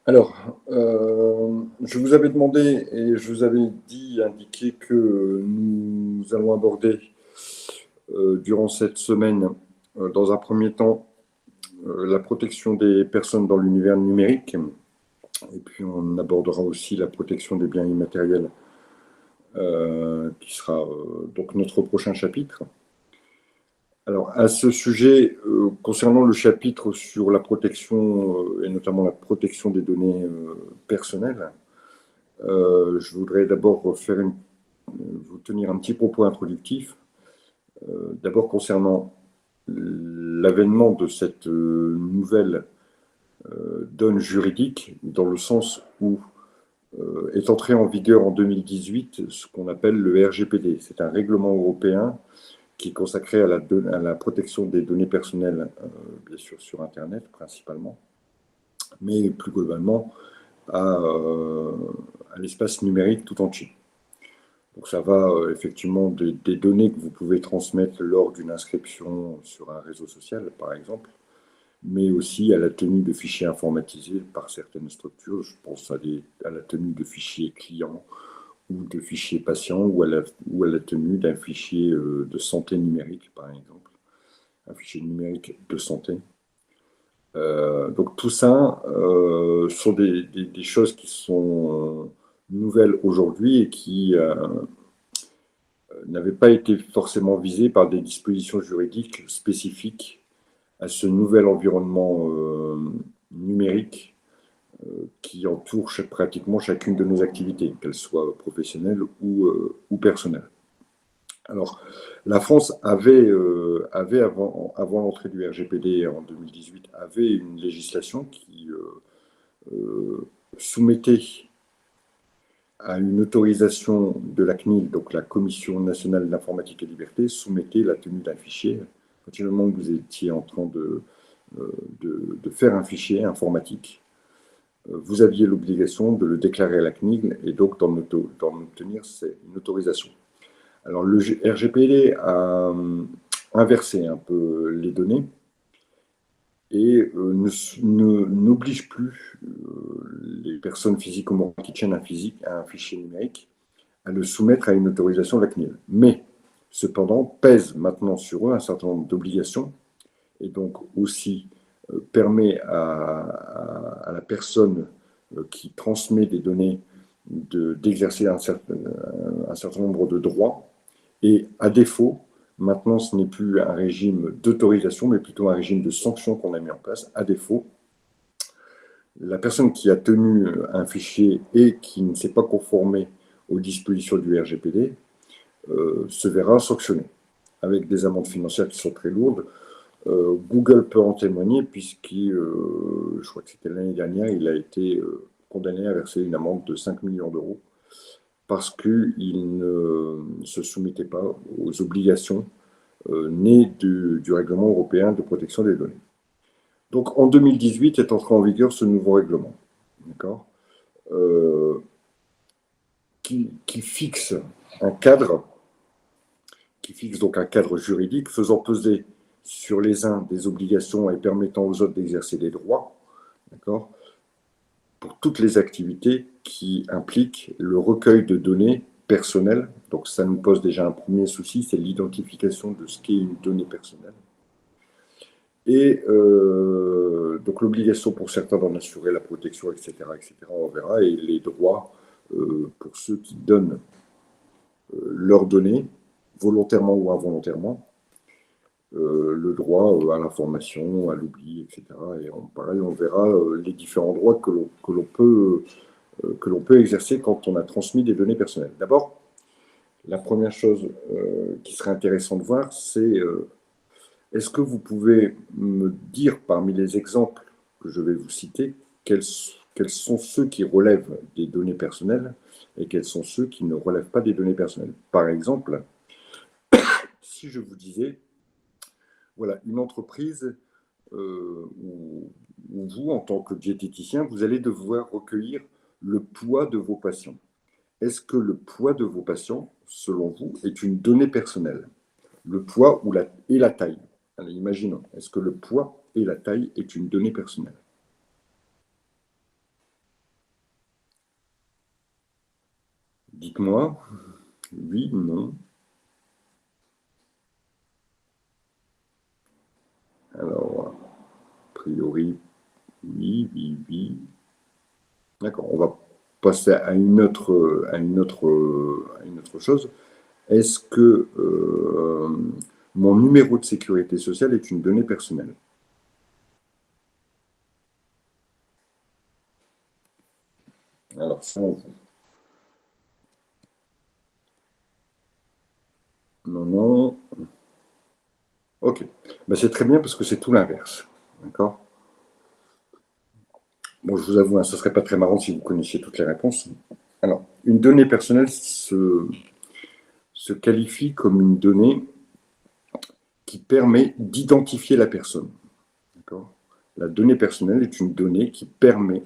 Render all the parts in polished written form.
Alors, je vous avais demandé et je vous avais indiqué que nous allons aborder durant cette semaine, dans un premier temps, la protection des personnes dans l'univers numérique, et puis on abordera aussi la protection des biens immatériels, qui sera donc notre prochain chapitre. Alors, à ce sujet, concernant le chapitre sur la protection, et notamment la protection des données personnelles, je voudrais d'abord vous tenir un petit propos introductif. D'abord concernant l'avènement de cette nouvelle donne juridique, dans le sens où est entré en vigueur en 2018 ce qu'on appelle le RGPD. C'est un règlement européen qui est consacré à la protection des données personnelles, bien sûr sur Internet principalement, mais plus globalement à l'espace numérique tout entier. Donc ça va effectivement des données que vous pouvez transmettre lors d'une inscription sur un réseau social, par exemple, mais aussi à la tenue de fichiers informatisés par certaines structures. Je pense à la tenue de fichiers clients ou de fichiers patients ou à la tenue d'un fichier de santé numérique, par exemple, un fichier numérique de santé. Donc tout ça sont des choses qui sont nouvelles aujourd'hui et qui n'avaient pas été forcément visées par des dispositions juridiques spécifiques à ce nouvel environnement numérique qui entoure pratiquement chacune de nos activités, qu'elles soient professionnelles ou personnelles. Alors, la France avait avant l'entrée du RGPD en 2018, avait une législation qui soumettait à une autorisation de la CNIL, donc la Commission nationale d'informatique et liberté, soumettait la tenue d'un fichier. À partir du moment où vous étiez en train de faire un fichier informatique, vous aviez l'obligation de le déclarer à la CNIL et donc d'en obtenir une autorisation. Alors le RGPD a inversé un peu les données et n'oblige plus les personnes physiques ou morales qui tiennent un fichier numérique à le soumettre à une autorisation de la CNIL. Mais, cependant, pèse maintenant sur eux un certain nombre d'obligations et donc aussi permet à la personne qui transmet des données d'exercer un certain nombre de droits. Et à défaut, maintenant, ce n'est plus un régime d'autorisation, mais plutôt un régime de sanction qu'on a mis en place. À défaut, la personne qui a tenu un fichier et qui ne s'est pas conformée aux dispositions du RGPD se verra sanctionnée avec des amendes financières qui sont très lourdes. Google peut en témoigner puisqu'il, je crois que c'était l'année dernière, il a été condamné à verser une amende de 5 millions d'euros parce qu'il ne se soumettait pas aux obligations nées du règlement européen de protection des données. Donc en 2018 est entré en vigueur ce nouveau règlement, d'accord, qui fixe un cadre, qui fixe donc un cadre juridique faisant peser sur les uns des obligations et permettant aux autres d'exercer des droits, d'accord, pour toutes les activités qui impliquent le recueil de données personnelles. Donc ça nous pose déjà un premier souci, c'est l'identification de ce qu'est une donnée personnelle. Et donc l'obligation pour certains d'en assurer la protection, etc., on verra, et les droits pour ceux qui donnent leurs données, volontairement ou involontairement, le droit à l'information, à l'oubli, etc. Et pareil, on verra les différents droits que l'on peut exercer quand on a transmis des données personnelles. D'abord, la première chose qui serait intéressante de voir, c'est est-ce que vous pouvez me dire parmi les exemples que je vais vous citer, quels sont ceux qui relèvent des données personnelles et quels sont ceux qui ne relèvent pas des données personnelles? Par exemple, si je vous disais, voilà, une entreprise où vous, en tant que diététicien, vous allez devoir recueillir le poids de vos patients. Est-ce que le poids de vos patients, selon vous, est une donnée personnelle? Le poids et la taille. Alors, imaginons, est-ce que le poids et la taille est une donnée personnelle? dites-moi. Oui, non. Alors, a priori, oui, oui, oui. D'accord, on va passer à une autre chose. Est-ce que mon numéro de sécurité sociale est une donnée personnelle? Alors, selon vous. Non, non. Ok. Ben, c'est très bien parce que c'est tout l'inverse. D'accord? Bon, je vous avoue, hein, ce ne serait pas très marrant si vous connaissiez toutes les réponses. Alors, une donnée personnelle se qualifie comme une donnée qui permet d'identifier la personne. D'accord? La donnée personnelle est une donnée qui permet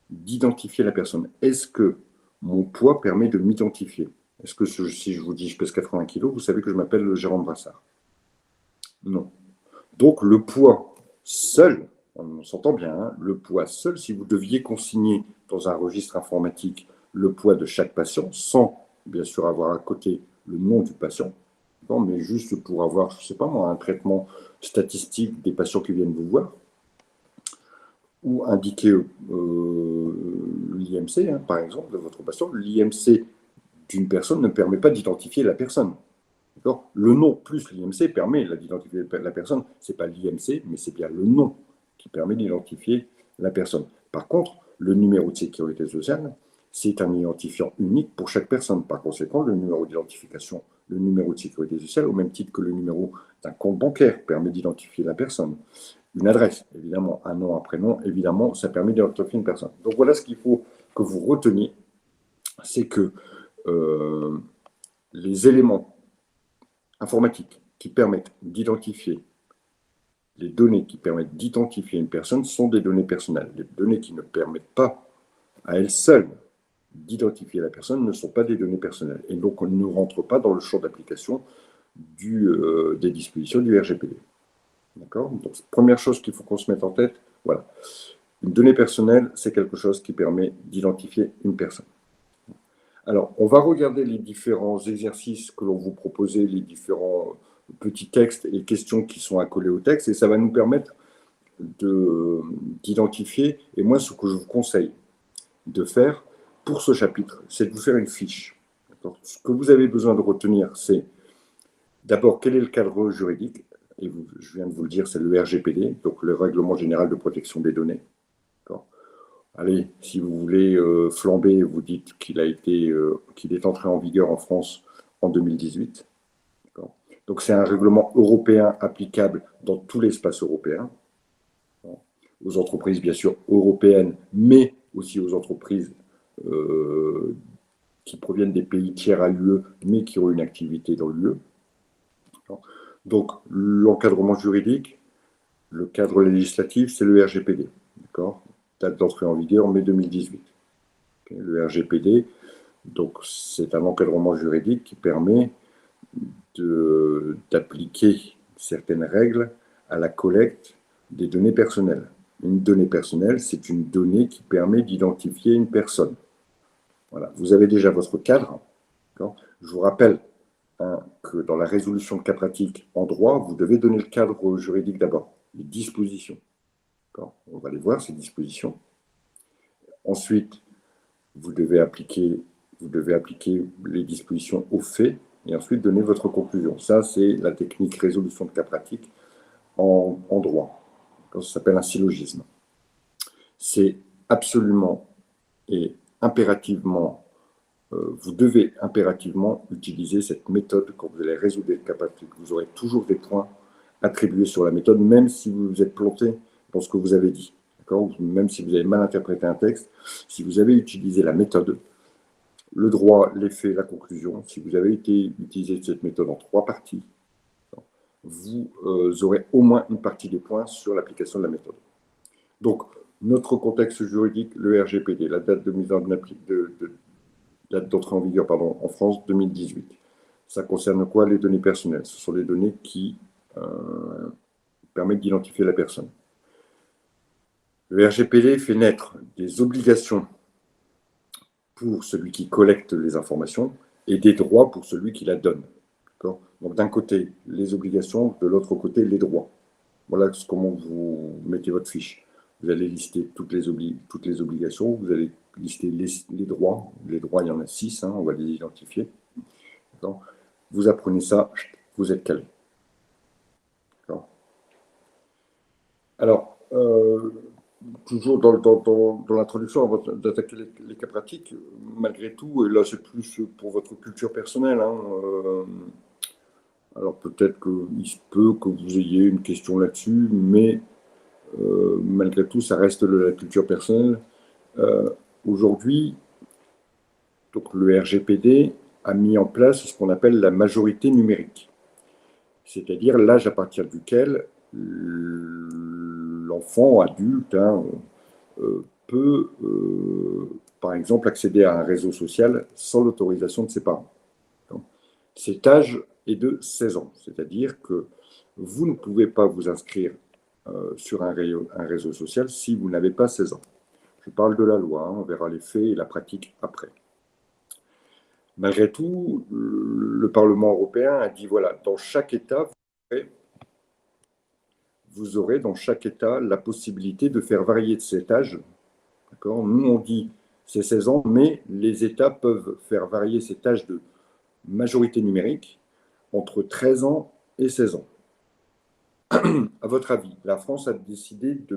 d'identifier la personne. Est-ce que mon poids permet de m'identifier? Est-ce que si je vous dis je pèse 80 kilos, vous savez que je m'appelle Jérôme Brassard? Non. Donc le poids seul, on s'entend bien, hein, le poids seul, si vous deviez consigner dans un registre informatique le poids de chaque patient, sans bien sûr avoir à côté le nom du patient, non, mais juste pour avoir, je ne sais pas moi, un traitement statistique des patients qui viennent vous voir, ou indiquer l'IMC, hein, par exemple, de votre patient. L'IMC d'une personne ne permet pas d'identifier la personne. Le nom plus l'IMC permet d'identifier la personne. Ce n'est pas l'IMC, mais c'est bien le nom qui permet d'identifier la personne. Par contre, le numéro de sécurité sociale, c'est un identifiant unique pour chaque personne. Par conséquent, le numéro d'identification, le numéro de sécurité sociale, au même titre que le numéro d'un compte bancaire, permet d'identifier la personne. Une adresse, évidemment, un nom, un prénom, évidemment, ça permet d'identifier une personne. Donc voilà ce qu'il faut que vous reteniez, c'est que les éléments informatiques qui permettent d'identifier, les données qui permettent d'identifier une personne sont des données personnelles. Les données qui ne permettent pas à elles seules d'identifier la personne ne sont pas des données personnelles. Et donc, on ne rentre pas dans le champ d'application des dispositions du RGPD. D'accord? Donc, première chose qu'il faut qu'on se mette en tête, voilà. Une donnée personnelle, c'est quelque chose qui permet d'identifier une personne. Alors, on va regarder les différents exercices que l'on vous proposait, les différents petits textes et questions qui sont accolés au texte, et ça va nous permettre d'identifier, et moi, ce que je vous conseille de faire pour ce chapitre, c'est de vous faire une fiche. Ce que vous avez besoin de retenir, c'est d'abord quel est le cadre juridique, et je viens de vous le dire, c'est le RGPD, donc le Règlement général de protection des données. Allez, si vous voulez flamber, vous dites qu'il est entré en vigueur en France en 2018. Donc c'est un règlement européen applicable dans tout l'espace européen, aux entreprises bien sûr européennes, mais aussi aux entreprises qui proviennent des pays tiers à l'UE, mais qui ont une activité dans l'UE. Donc l'encadrement juridique, le cadre législatif, c'est le RGPD. D'accord? Date d'entrée en vigueur mai 2018. Le RGPD, donc c'est un encadrement juridique qui permet d'appliquer certaines règles à la collecte des données personnelles. Une donnée personnelle, c'est une donnée qui permet d'identifier une personne. Voilà. Vous avez déjà votre cadre. Je vous rappelle que dans la résolution de cas pratiques en droit, vous devez donner le cadre juridique d'abord, les dispositions. On va les voir, ces dispositions. Ensuite, vous devez appliquer les dispositions aux faits et ensuite donner votre conclusion. Ça, c'est la technique résolution de cas pratique en droit. Ça s'appelle un syllogisme. C'est absolument et impérativement, vous devez impérativement utiliser cette méthode quand vous allez résoudre des cas pratiques. Vous aurez toujours des points attribués sur la méthode, même si vous vous êtes planté dans ce que vous avez dit. Même si vous avez mal interprété un texte, si vous avez utilisé la méthode, le droit, les faits, la conclusion, si vous avez utilisé cette méthode en 3 parties, vous aurez au moins une partie des points sur l'application de la méthode. Donc, notre contexte juridique, le RGPD, la date de mise en date d'entrée en vigueur en France, 2018. Ça concerne quoi? Les données personnelles. Ce sont les données qui permettent d'identifier la personne. Le RGPD fait naître des obligations pour celui qui collecte les informations et des droits pour celui qui la donne. Donc d'un côté, les obligations, de l'autre côté, les droits. Voilà comment vous mettez votre fiche. Vous allez lister toutes les obligations, vous allez lister les droits. Les droits, il y en a 6, on va les identifier. Vous apprenez ça, vous êtes calé. Alors, toujours dans l'introduction, avant d'attaquer les cas pratiques, malgré tout, et là c'est plus pour votre culture personnelle, alors peut-être qu'il se peut que vous ayez une question là-dessus, mais malgré tout, ça reste la culture personnelle. Aujourd'hui, donc le RGPD a mis en place ce qu'on appelle la majorité numérique, c'est-à-dire l'âge à partir duquel l'enfant adulte peut, par exemple, accéder à un réseau social sans l'autorisation de ses parents. Donc, cet âge est de 16 ans, c'est-à-dire que vous ne pouvez pas vous inscrire sur un réseau social si vous n'avez pas 16 ans. Je parle de la loi, on verra les faits et la pratique après. Malgré tout, le Parlement européen a dit, voilà, dans chaque État, vous aurez dans chaque État la possibilité de faire varier de cet âge. Nous, on dit c'est 16 ans, mais les États peuvent faire varier cet âge de majorité numérique entre 13 ans et 16 ans. À votre avis, la France a décidé de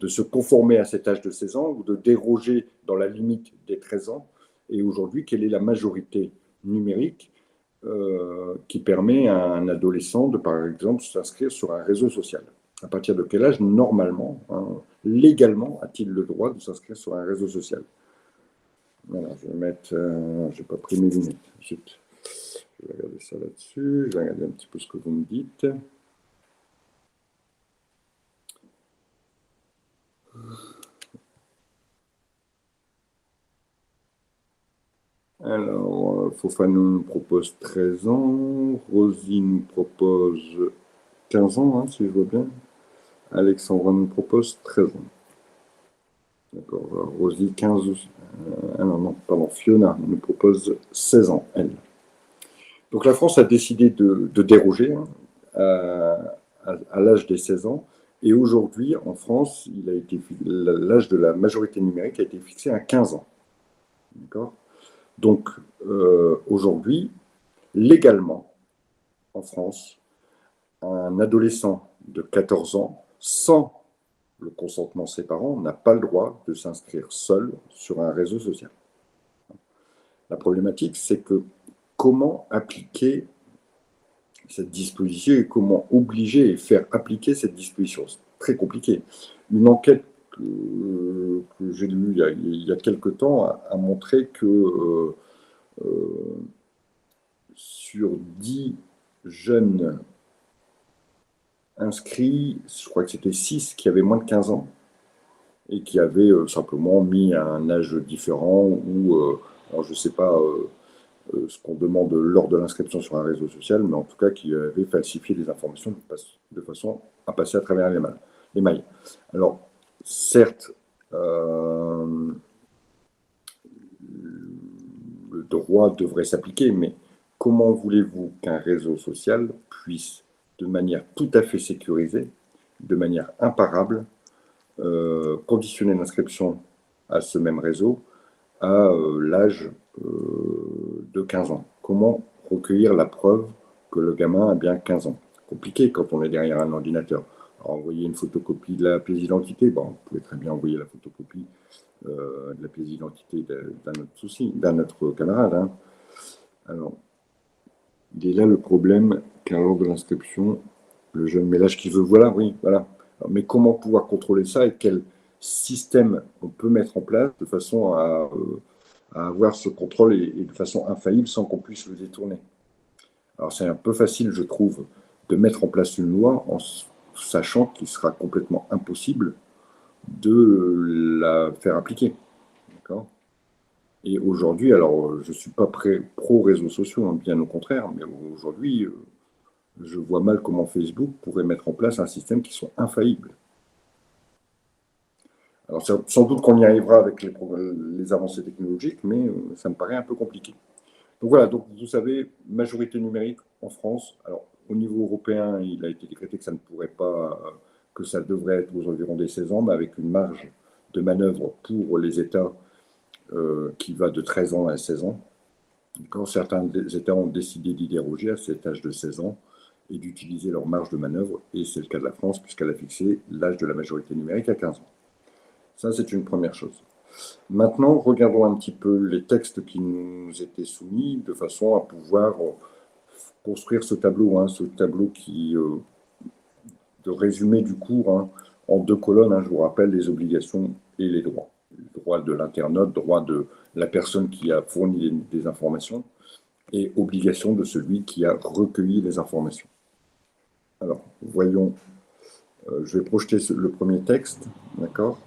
se conformer à cet âge de 16 ans ou de déroger dans la limite des 13 ans? Et aujourd'hui, quelle est la majorité numérique qui permet à un adolescent de, par exemple, s'inscrire sur un réseau social? À partir de quel âge, normalement, légalement, a-t-il le droit de s'inscrire sur un réseau social? Voilà, je vais mettre... j'ai pas pris mes lunettes. Je vais regarder ça là-dessus. Je vais regarder un petit peu ce que vous me dites. Alors, Fofana nous propose 13 ans. Rosie nous propose 15 ans, si je vois bien. Alexandra nous propose 13 ans. D'accord, Rosie, 15 non, pardon, Fiona nous propose 16 ans, elle. Donc la France a décidé de déroger à l'âge des 16 ans. Et aujourd'hui, en France, l'âge de la majorité numérique a été fixé à 15 ans. D'accord. Donc aujourd'hui, légalement, en France, un adolescent de 14 ans, sans le consentement de ses parents, n'a pas le droit de s'inscrire seul sur un réseau social. La problématique, c'est que comment appliquer cette disposition et comment obliger et faire appliquer cette disposition? C'est très compliqué. Une enquête que j'ai lue il y a quelque temps a montré que sur 10 jeunes inscrits, je crois que c'était 6 qui avaient moins de 15 ans et qui avaient simplement mis un âge différent ou, alors je ne sais pas ce qu'on demande lors de l'inscription sur un réseau social, mais en tout cas qui avaient falsifié les informations de façon à passer à travers les mailles. Alors, certes, le droit devrait s'appliquer, mais comment voulez-vous qu'un réseau social puisse, de manière tout à fait sécurisée, de manière imparable, conditionner l'inscription à ce même réseau à l'âge de 15 ans? Comment recueillir la preuve que le gamin a bien 15 ans? Compliqué quand on est derrière un ordinateur. Alors, envoyer une photocopie de la pièce d'identité, bon, vous pouvez très bien envoyer la photocopie de la pièce d'identité d'un autre camarade. Alors, il est là le problème, car lors de l'inscription, le jeune met l'âge qu'il veut. Voilà, oui, voilà. Alors, mais comment pouvoir contrôler ça et quel système on peut mettre en place de façon à avoir ce contrôle et de façon infaillible sans qu'on puisse le détourner? Alors c'est un peu facile, je trouve, de mettre en place une loi en sachant qu'il sera complètement impossible de la faire appliquer. D'accord. Et aujourd'hui, alors je ne suis pas pro réseaux sociaux, bien au contraire, mais aujourd'hui, je vois mal comment Facebook pourrait mettre en place un système qui soit infaillible. Alors, sans doute qu'on y arrivera avec les avancées technologiques, mais ça me paraît un peu compliqué. Donc voilà, donc vous savez, majorité numérique en France. Alors, au niveau européen, il a été décrété que ça ne pourrait pas, que ça devrait être aux environs des 16 ans, mais avec une marge de manœuvre pour les États qui va de 13 ans à 16 ans. Quand certains États ont décidé d'y déroger à cet âge de 16 ans et d'utiliser leur marge de manœuvre, et c'est le cas de la France, puisqu'elle a fixé l'âge de la majorité numérique à 15 ans. Ça, c'est une première chose. Maintenant, regardons un petit peu les textes qui nous étaient soumis de façon à pouvoir construire ce tableau, ce tableau de résumé du cours en 2 colonnes. Je vous rappelle les obligations et les droits. Le droit de l'internaute, droit de la personne qui a fourni des informations et obligation de celui qui a recueilli les informations. Alors, voyons, je vais projeter le premier texte, d'accord?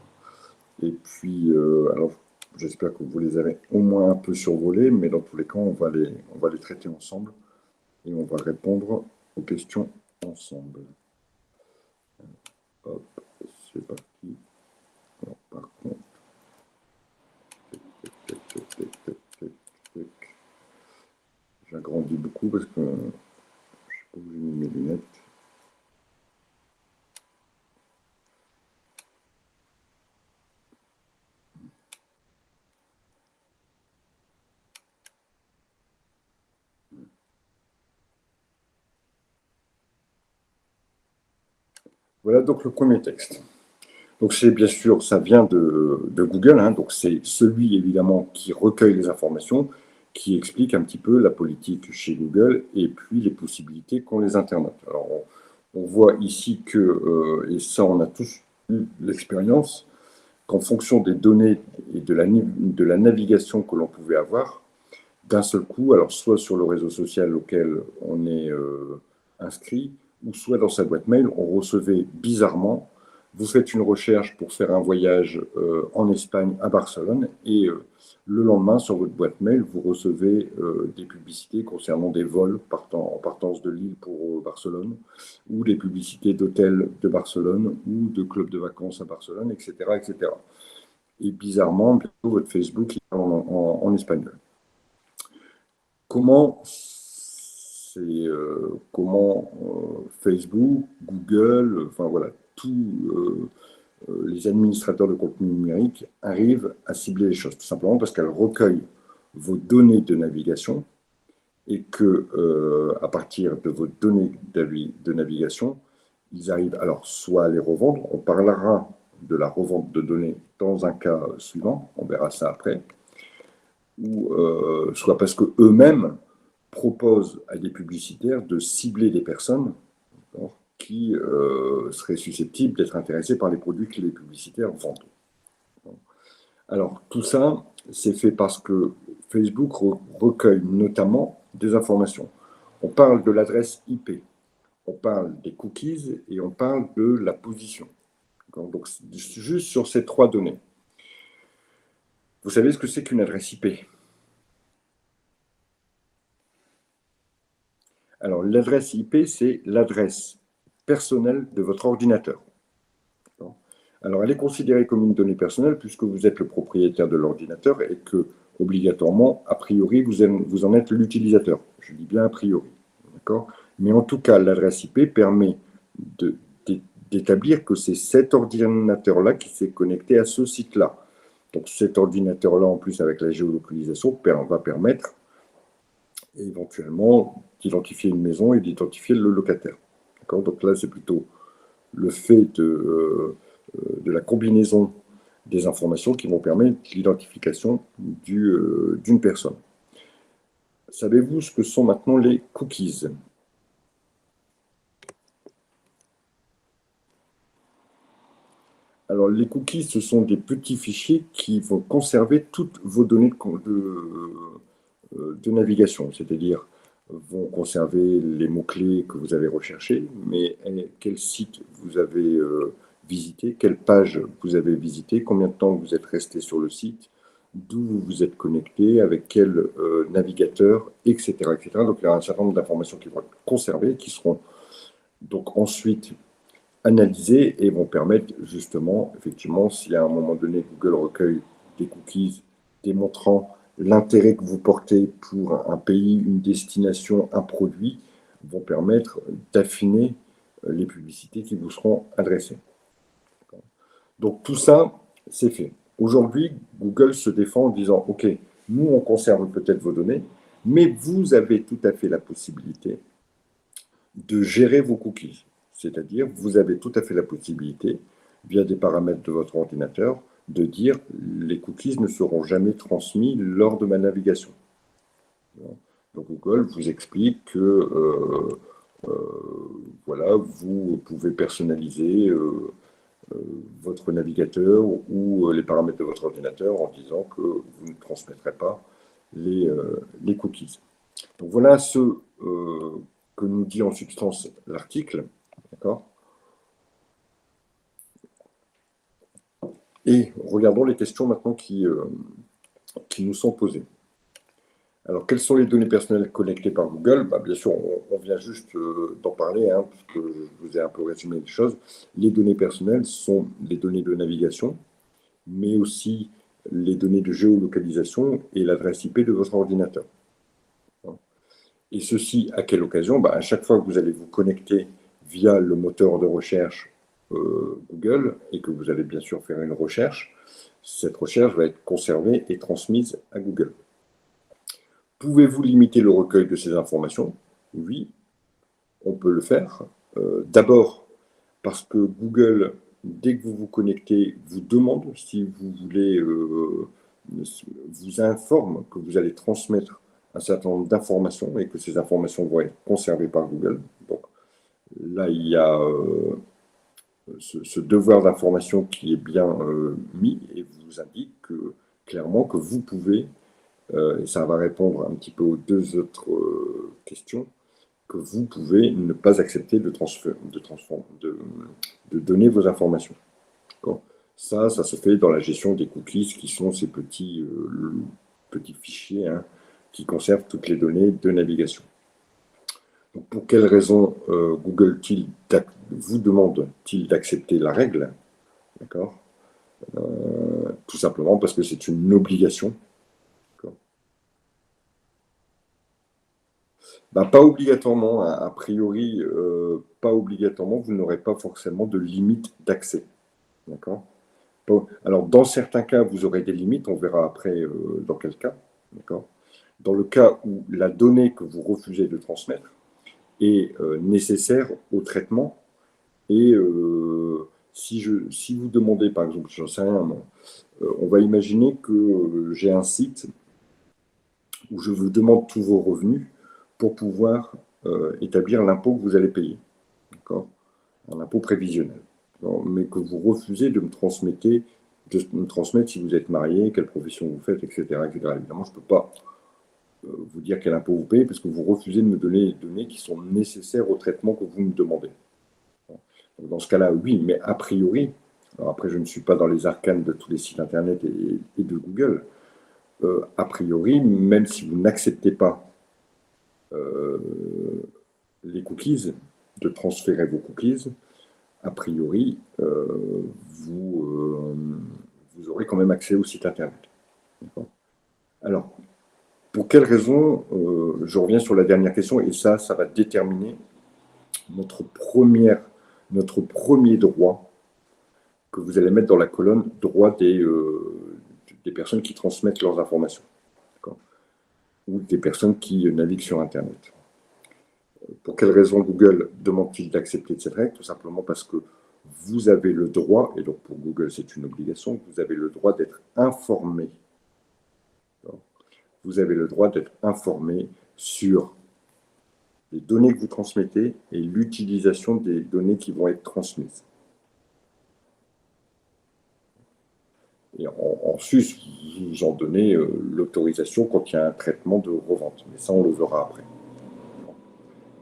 Et puis, alors, j'espère que vous les avez au moins un peu survolés, mais dans tous les cas, on va les traiter ensemble et on va répondre aux questions ensemble. Hop, c'est parti. Alors, par contre, j'agrandis beaucoup parce que je ne sais pas où j'ai mis mes lunettes. Voilà donc le premier texte. Donc c'est bien sûr, ça vient de Google, donc c'est celui évidemment qui recueille les informations, qui explique un petit peu la politique chez Google et puis les possibilités qu'ont les internautes. Alors on voit ici que, et ça on a tous eu l'expérience, qu'en fonction des données et de la navigation que l'on pouvait avoir, d'un seul coup, alors soit sur le réseau social auquel on est inscrit, ou soit dans sa boîte mail, on recevait bizarrement, vous faites une recherche pour faire un voyage en Espagne à Barcelone, et le lendemain, sur votre boîte mail, vous recevez des publicités concernant des vols en partance de Lille pour Barcelone, ou des publicités d'hôtels de Barcelone, ou de clubs de vacances à Barcelone, etc. etc. Et bizarrement, bientôt, votre Facebook est en espagnol. Comment Facebook, Google, enfin voilà, tous les administrateurs de contenu numérique arrivent à cibler les choses, tout simplement parce qu'elles recueillent vos données de navigation et que à partir de vos données de navigation, ils arrivent alors soit à les revendre, on parlera de la revente de données dans un cas suivant, on verra ça après, ou soit parce qu'eux-mêmes proposent à des publicitaires de cibler des personnes qui seraient susceptibles d'être intéressées par les produits que les publicitaires vendent. Alors, tout ça, c'est fait parce que Facebook recueille notamment des informations. On parle de l'adresse IP, on parle des cookies et on parle de la position. Donc, juste sur ces 3 données. Vous savez ce que c'est qu'une adresse IP? Alors, l'adresse IP, c'est l'adresse personnelle de votre ordinateur. Alors, elle est considérée comme une donnée personnelle puisque vous êtes le propriétaire de l'ordinateur et que, obligatoirement, a priori, vous en êtes l'utilisateur. Je dis bien a priori. D'accord ? Mais en tout cas, l'adresse IP permet d'établir que c'est cet ordinateur-là qui s'est connecté à ce site-là. Donc, cet ordinateur-là, en plus, avec la géolocalisation, va permettre éventuellement d'identifier une maison et d'identifier le locataire. Donc là, c'est plutôt le fait de la combinaison des informations qui vont permettre l'identification d'une personne. Savez-vous ce que sont maintenant les cookies? Alors, les cookies, ce sont des petits fichiers qui vont conserver toutes vos données de navigation, c'est-à-dire vont conserver les mots-clés que vous avez recherchés, mais quel site vous avez visité, quelle page vous avez visité, combien de temps vous êtes resté sur le site, d'où vous vous êtes connecté, avec quel navigateur, etc., etc. Donc il y a un certain nombre d'informations qui vont être conservées, qui seront donc ensuite analysés et vont permettre justement, effectivement, si à un moment donné Google recueille des cookies démontrant l'intérêt que vous portez pour un pays, une destination, un produit, vont permettre d'affiner les publicités qui vous seront adressées. Donc tout ça, c'est fait. Aujourd'hui, Google se défend en disant, OK, nous, on conserve peut-être vos données, mais vous avez tout à fait la possibilité de gérer vos cookies. C'est-à-dire, vous avez tout à fait la possibilité, via des paramètres de votre ordinateur, de dire les cookies ne seront jamais transmis lors de ma navigation. Donc Google vous explique que voilà, vous pouvez personnaliser votre navigateur ou les paramètres de votre ordinateur en disant que vous ne transmettrez pas les cookies. Donc voilà ce que nous dit en substance l'article, d'accord? Et regardons les questions maintenant qui nous sont posées. Alors, quelles sont les données personnelles collectées par Google? Bien sûr, on vient juste d'en parler, hein, parce que je vous ai un peu résumé les choses. Les données personnelles sont les données de navigation, mais aussi les données de géolocalisation et l'adresse IP de votre ordinateur. Et ceci, à quelle occasion? À chaque fois que vous allez vous connecter via le moteur de recherche Google et que vous allez bien sûr faire une recherche, cette recherche va être conservée et transmise à Google. Pouvez-vous limiter le recueil de ces informations? Oui, on peut le faire. D'abord, parce que Google, dès que vous vous connectez, vous demande si vous voulez, vous informe que vous allez transmettre un certain nombre d'informations et que ces informations vont être conservées par Google. Donc là, il y a ce devoir d'information qui est bien mis et vous indique que, clairement que vous pouvez, et ça va répondre un petit peu aux deux autres questions, que vous pouvez ne pas accepter de donner vos informations. Ça se fait dans la gestion des cookies, qui sont ces petits fichiers qui conservent toutes les données de navigation. Donc, pour quelles raisons Google vous demande-t-il d'accepter la règle? D'accord. Tout simplement parce que c'est une obligation. Pas obligatoirement, a priori, pas obligatoirement, vous n'aurez pas forcément de limite d'accès. D'accord. Bon, alors, dans certains cas, vous aurez des limites, on verra après dans quel cas. D'accord. Dans le cas où la donnée que vous refusez de transmettre est nécessaire au traitement, et si vous demandez, par exemple, j'en sais rien, on va imaginer que j'ai un site où je vous demande tous vos revenus pour pouvoir établir l'impôt que vous allez payer, d'accord, un impôt prévisionnel, mais que vous refusez de me transmettre si vous êtes marié, quelle profession vous faites, etc. etc. Évidemment, je ne peux pas vous dire quel impôt vous payez parce que vous refusez de me donner les données qui sont nécessaires au traitement que vous me demandez. Donc, dans ce cas-là, oui, mais a priori, alors après, je ne suis pas dans les arcanes de tous les sites internet et de Google, a priori, même si vous n'acceptez pas les cookies, de transférer vos cookies, a priori, vous aurez quand même accès au site internet. Alors, pour quelles raisons, je reviens sur la dernière question, et ça va déterminer notre premier droit que vous allez mettre dans la colonne droit des personnes qui transmettent leurs informations, ou des personnes qui naviguent sur Internet. Pour quelle raison Google demande-t-il d'accepter de cette règle? Tout simplement parce que vous avez le droit, et donc pour Google c'est une obligation, vous avez le droit d'être informé. Vous avez le droit d'être informé sur les données que vous transmettez et l'utilisation des données qui vont être transmises. Et en sus, vous en donnez l'autorisation quand il y a un traitement de revente. Mais ça, on le verra après.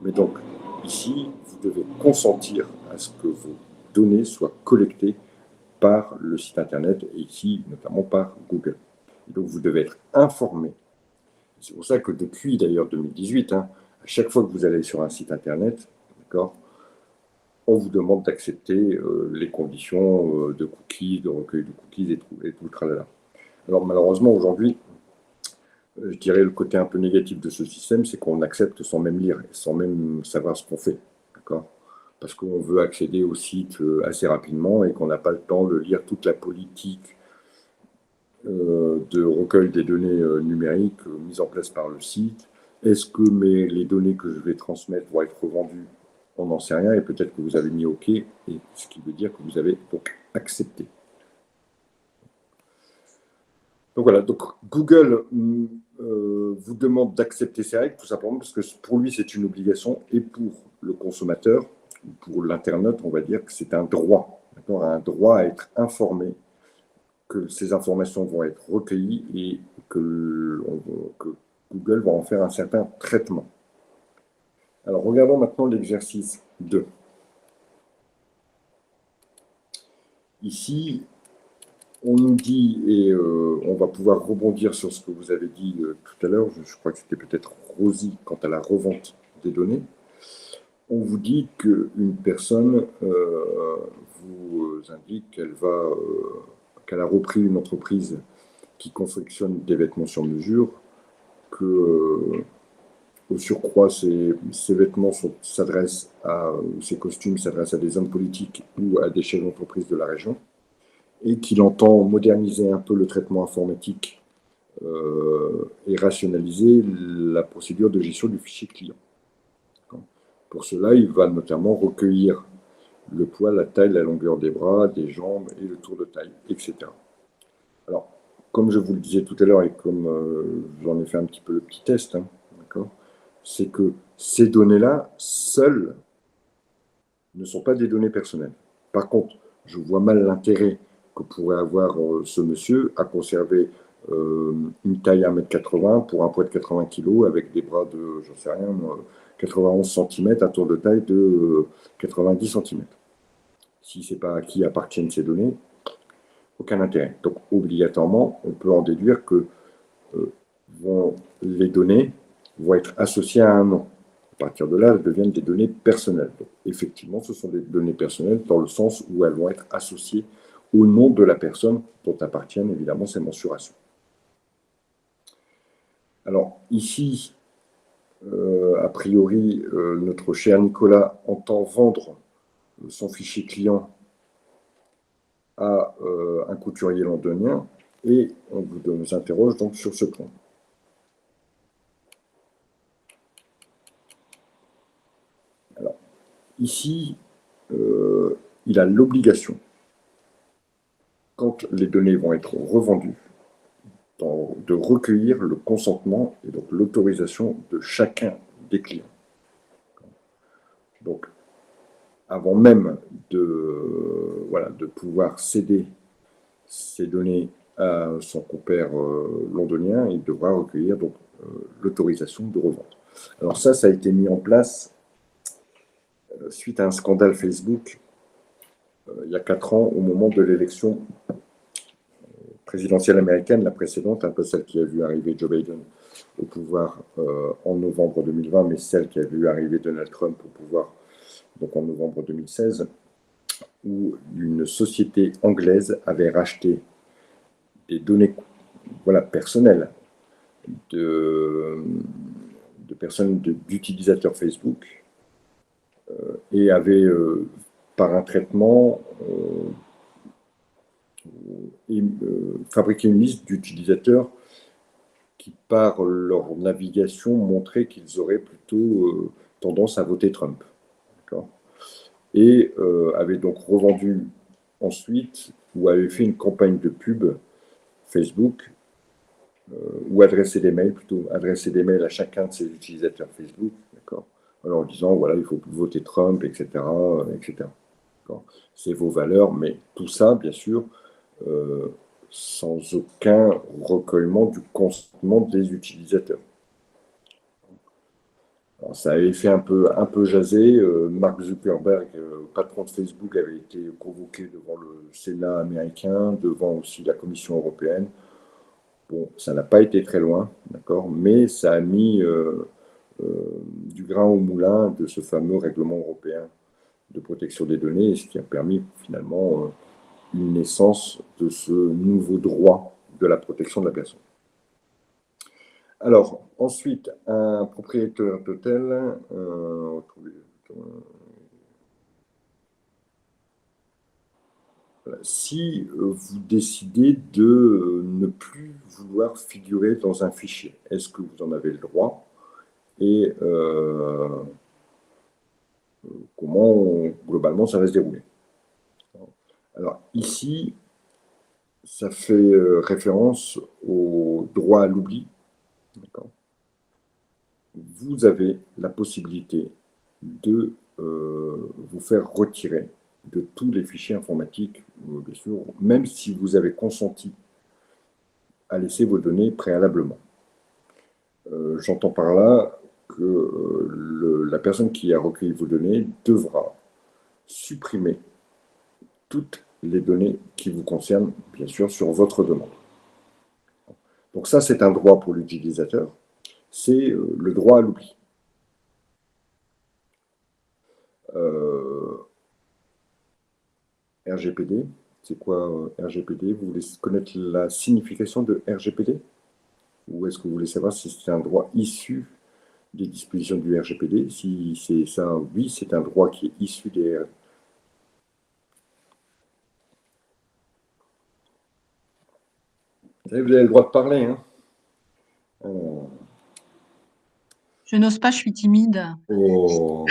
Mais donc, ici, vous devez consentir à ce que vos données soient collectées par le site Internet, et ici, notamment par Google. Et donc, vous devez être informé. C'est pour ça que depuis, d'ailleurs, 2018, à chaque fois que vous allez sur un site Internet, d'accord, on vous demande d'accepter les conditions de cookies, de recueil de cookies et tout le tralala. Alors malheureusement, aujourd'hui, je dirais le côté un peu négatif de ce système, c'est qu'on accepte sans même lire, sans même savoir ce qu'on fait. D'accord ? Parce qu'on veut accéder au site assez rapidement et qu'on n'a pas le temps de lire toute la politique de recueil des données numériques mises en place par le site. Est-ce que les données que je vais transmettre vont être revendues? On n'en sait rien et peut-être que vous avez mis OK, et ce qui veut dire que vous avez donc accepté. Donc voilà, donc Google vous demande d'accepter ces règles tout simplement parce que pour lui c'est une obligation et pour le consommateur, pour l'internaute, on va dire que c'est un droit, un droit à être informé, que ces informations vont être recueillies et que Google va en faire un certain traitement. Alors regardons maintenant l'exercice 2. Ici, on nous dit, et on va pouvoir rebondir sur ce que vous avez dit tout à l'heure, je crois que c'était peut-être Rosie quant à la revente des données. On vous dit qu'une personne vous indique qu'elle a repris une entreprise qui confectionne des vêtements sur mesure, que au surcroît, ces vêtements s'adressent ces costumes s'adressent à des hommes politiques ou à des chefs d'entreprise de la région, et qu'il entend moderniser un peu le traitement informatique et rationaliser la procédure de gestion du fichier client. Pour cela, il va notamment recueillir le poids, la taille, la longueur des bras, des jambes et le tour de taille, etc. Alors, comme je vous le disais tout à l'heure et comme j'en ai fait un petit peu le petit test, d'accord, c'est que ces données-là, seules, ne sont pas des données personnelles. Par contre, je vois mal l'intérêt que pourrait avoir ce monsieur à conserver une taille 1,80 m pour un poids de 80 kg avec des bras de, j'en sais rien, 91 cm, un tour de taille de 90 cm. Si ce n'est pas à qui appartiennent ces données, aucun intérêt. Donc, obligatoirement, on peut en déduire que les données vont être associées à un nom. À partir de là, elles deviennent des données personnelles. Donc, effectivement, ce sont des données personnelles dans le sens où elles vont être associées au nom de la personne dont appartiennent évidemment ces mensurations. Alors, ici, a priori, notre cher Nicolas entend vendre son fichier client à un couturier londonien et on nous interroge donc sur ce point. Alors, ici, il a l'obligation, quand les données vont être revendues, de recueillir le consentement et donc l'autorisation de chacun des clients. Donc, avant même de pouvoir céder ces données à son compère londonien, il devra recueillir donc l'autorisation de revente. Alors ça a été mis en place suite à un scandale Facebook il y a 4 ans, au moment de l'élection présidentielle américaine, la précédente, un peu celle qui a vu arriver Joe Biden au pouvoir en novembre 2020, mais celle qui a vu arriver Donald Trump au pouvoir donc en novembre 2016, où une société anglaise avait racheté des données personnelles de personnes, d'utilisateurs Facebook, et avait, par un traitement, fabriqué une liste d'utilisateurs qui, par leur navigation, montraient qu'ils auraient plutôt tendance à voter Trump. Et avait donc revendu ensuite, ou avait fait une campagne de pub Facebook, ou adresser des mails à chacun de ses utilisateurs Facebook, d'accord, en leur disant, voilà, il faut voter Trump, etc., etc. C'est vos valeurs, mais tout ça, bien sûr, sans aucun recueillement du consentement des utilisateurs. Alors, ça avait fait un peu jaser. Mark Zuckerberg, patron de Facebook, avait été convoqué devant le Sénat américain, devant aussi la Commission européenne. Bon, ça n'a pas été très loin, d'accord, mais ça a mis du grain au moulin de ce fameux règlement européen de protection des données, et ce qui a permis finalement une naissance de ce nouveau droit de la protection de la personne. Alors, ensuite, un propriétaire d'hôtel, si vous décidez de ne plus vouloir figurer dans un fichier, est-ce que vous en avez le droit et comment globalement ça va se dérouler? Alors ici, ça fait référence au droit à l'oubli. Vous avez la possibilité de vous faire retirer de tous les fichiers informatiques, bien sûr, même si vous avez consenti à laisser vos données préalablement. J'entends par là que la personne qui a recueilli vos données devra supprimer toutes les données qui vous concernent, bien sûr, sur votre demande. Donc ça, c'est un droit pour l'utilisateur, c'est le droit à l'oubli. RGPD, c'est quoi RGPD? Vous voulez connaître la signification de RGPD? Ou est-ce que vous voulez savoir si c'est un droit issu des dispositions du RGPD? Si c'est ça, oui, c'est un droit qui est issu des... Vous avez le droit de parler, hein? Je n'ose pas, je suis timide. Oh.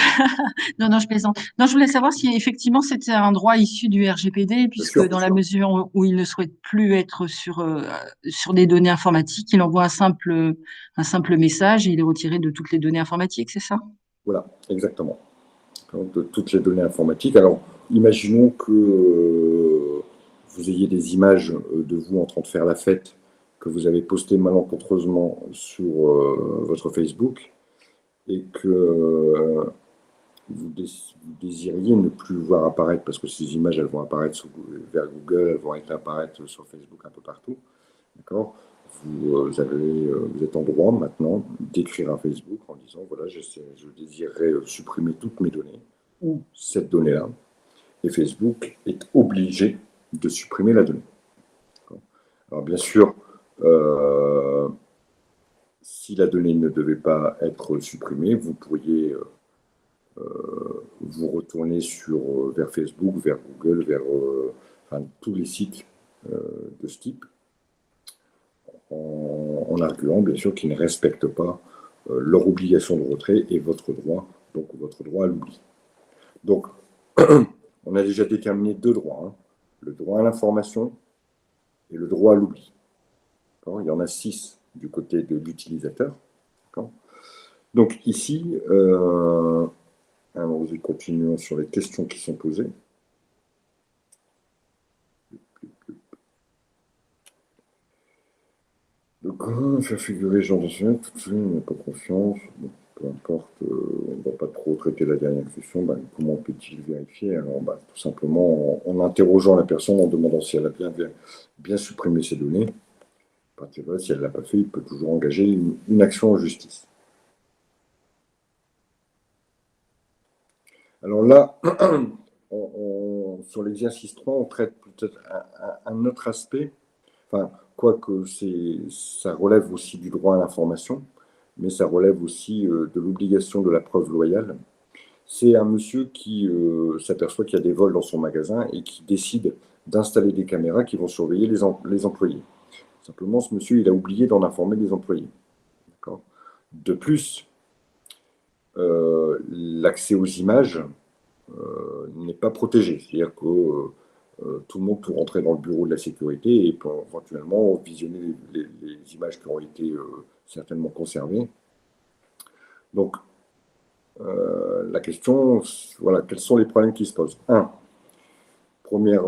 Non, je plaisante. Non, je voulais savoir si effectivement c'était un droit issu du RGPD, puisque dans la mesure où il ne souhaite plus être sur des données informatiques, il envoie un simple message et il est retiré de toutes les données informatiques, c'est ça? Voilà, exactement. Donc, de toutes les données informatiques. Alors, imaginons que vous ayez des images de vous en train de faire la fête que vous avez postées malencontreusement sur votre Facebook et que vous désiriez ne plus voir apparaître, parce que ces images, elles vont apparaître vers Google, elles vont apparaître sur Facebook un peu partout. D'accord? Vous êtes en droit maintenant d'écrire à Facebook en disant voilà, je désirerais supprimer toutes mes données ou cette donnée-là. Et Facebook est obligé de supprimer la donnée. Alors bien sûr, si la donnée ne devait pas être supprimée, vous pourriez vous retourner vers Facebook, vers Google, vers tous les sites de ce type, en arguant bien sûr qu'ils ne respectent pas leur obligation de retrait et votre droit, donc votre droit à l'oubli. Donc, on a déjà déterminé deux droits, hein, le droit à l'information et le droit à l'oubli. Il y en a 6 du côté de l'utilisateur. Donc ici, alors, continuons sur les questions qui sont posées. Donc, faire figurer genre de tout de suite, on n'a pas confiance. Bon, peu importe, on ne va pas trop traiter la dernière question. Comment peut-il vérifier? Alors, tout simplement en interrogeant la personne, en demandant si elle a bien supprimé ses données. Si elle ne l'a pas fait, il peut toujours engager une action en justice. Alors là, sur l'exercice 3, on traite peut-être un autre aspect, enfin, quoique ça relève aussi du droit à l'information, mais ça relève aussi de l'obligation de la preuve loyale. C'est un monsieur qui s'aperçoit qu'il y a des vols dans son magasin et qui décide d'installer des caméras qui vont surveiller les employés. Simplement, ce monsieur, il a oublié d'en informer les employés. De plus, l'accès aux images n'est pas protégé. C'est-à-dire que tout le monde peut rentrer dans le bureau de la sécurité et peut éventuellement visionner les images qui ont été certainement conservées. Donc, la question, voilà, quels sont les problèmes qui se posent? Première